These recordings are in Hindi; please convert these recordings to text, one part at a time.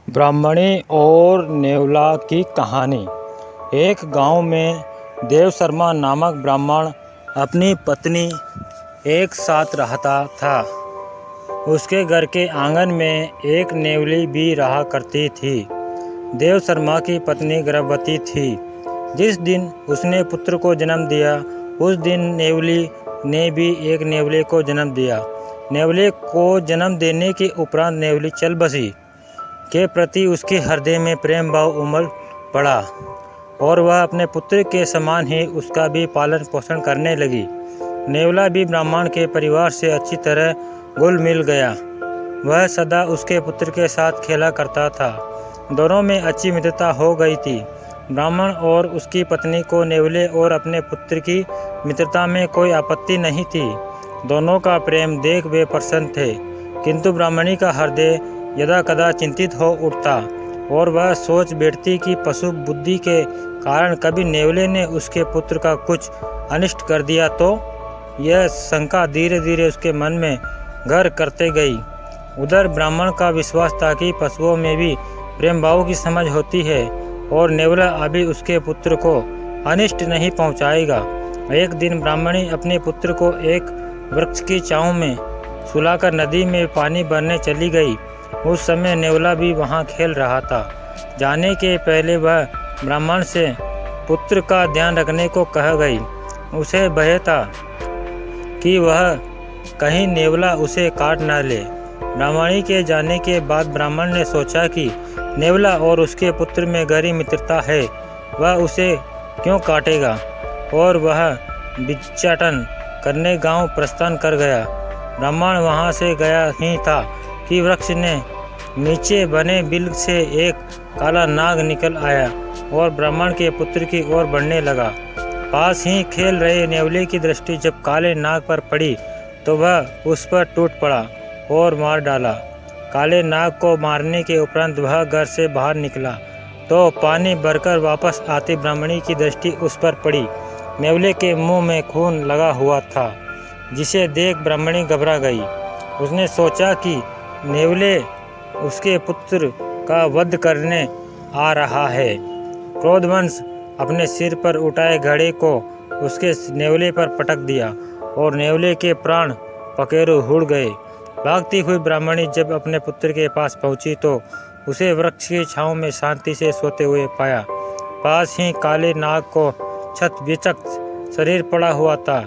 ब्राह्मणी और नेवला की कहानी। एक गांव में देव शर्मा नामक ब्राह्मण अपनी पत्नी एक साथ रहता था। उसके घर के आंगन में एक नेवली भी रहा करती थी। देव शर्मा की पत्नी गर्भवती थी। जिस दिन उसने पुत्र को जन्म दिया उस दिन नेवली ने भी एक नेवले को जन्म दिया। नेवले को जन्म देने के उपरांत नेवली चल बसी के प्रति उसके हृदय में प्रेम भाव उमड़ पड़ा और वह अपने पुत्र के समान ही उसका भी पालन पोषण करने लगी। नेवला भी ब्राह्मण के परिवार से अच्छी तरह घुल मिल गया। वह सदा उसके पुत्र के साथ खेला करता था। दोनों में अच्छी मित्रता हो गई थी। ब्राह्मण और उसकी पत्नी को नेवले और अपने पुत्र की मित्रता में कोई आपत्ति नहीं थी। दोनों का प्रेम देख वे प्रसन्न थे, किंतु ब्राह्मणी का हृदय यदा कदा चिंतित हो उठता और वह सोच बैठती कि पशु बुद्धि के कारण कभी नेवले ने उसके पुत्र का कुछ अनिष्ट कर दिया तो। यह शंका धीरे धीरे उसके मन में घर करते गई। उधर ब्राह्मण का विश्वास था कि पशुओं में भी प्रेम भाव की समझ होती है और नेवला अभी उसके पुत्र को अनिष्ट नहीं पहुंचाएगा। एक दिन ब्राह्मणी अपने पुत्र को एक वृक्ष की छांव में सुलाकर नदी में पानी भरने चली गई। उस समय नेवला भी वहां खेल रहा था। जाने के पहले वह ब्राह्मण से पुत्र का ध्यान रखने को कह गई। उसे भय था कि वह कहीं नेवला उसे काट न ले। ब्राह्मणी के जाने के बाद ब्राह्मण ने सोचा कि नेवला और उसके पुत्र में गहरी मित्रता है, वह उसे क्यों काटेगा, और वह भिक्षाटन करने गांव प्रस्थान कर गया। ब्राह्मण वहां से गया ही था कि वृक्ष ने नीचे बने बिल से एक काला नाग निकल आया और ब्राह्मण के पुत्र की ओर बढ़ने लगा। पास ही खेल रहे नेवले की दृष्टि जब काले नाग पर पड़ी तो वह उस पर टूट पड़ा और मार डाला। काले नाग को मारने के उपरांत वह घर से बाहर निकला तो पानी भरकर वापस आती ब्राह्मणी की दृष्टि उस पर पड़ी। नेवले के मुंह में खून लगा हुआ था, जिसे देख ब्राह्मणी घबरा गई। उसने सोचा कि नेवले उसके पुत्र का वध करने आ रहा है। क्रोधवश अपने सिर पर उठाए घड़े को उसके नेवले पर पटक दिया और नेवले के प्राण पखेरु उड़ गए। भागती हुई ब्राह्मणी जब अपने पुत्र के पास पहुंची तो उसे वृक्ष की छांव में शांति से सोते हुए पाया। पास ही काले नाग को क्षत-विक्षत शरीर पड़ा हुआ था।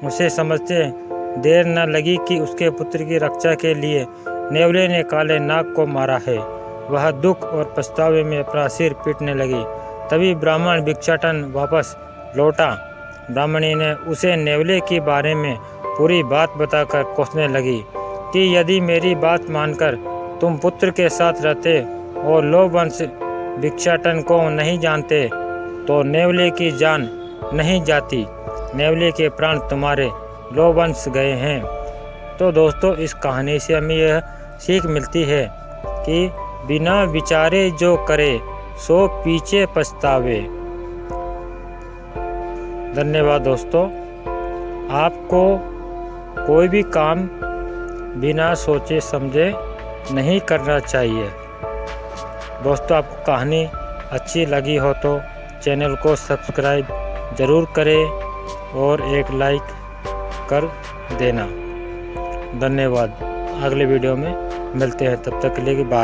उसे समझते देर न लगी कि उसके पुत्र की रक्षा के लिए नेवले ने काले नाग को मारा है। वह दुख और पछतावे में अपना सिर पीटने लगी। तभी ब्राह्मण भिक्षाटन वापस लौटा। ब्राह्मणी ने उसे नेवले के बारे में पूरी बात बताकर कोसने लगी कि यदि मेरी बात मानकर तुम पुत्र के साथ रहते और लोभवश भिक्षाटन को नहीं जानते तो नेवले की जान नहीं जाती। नेवले के प्राण तुम्हारे लोभवश गए हैं। तो दोस्तों, इस कहानी से हमें यह सीख मिलती है कि बिना विचारे जो करे सो पीछे पछतावे। धन्यवाद दोस्तों। आपको कोई भी काम बिना सोचे समझे नहीं करना चाहिए। दोस्तों, आपको कहानी अच्छी लगी हो तो चैनल को सब्सक्राइब ज़रूर करें और एक लाइक कर देना। धन्यवाद। अगले वीडियो में मिलते हैं, तब तक के लिए बाय।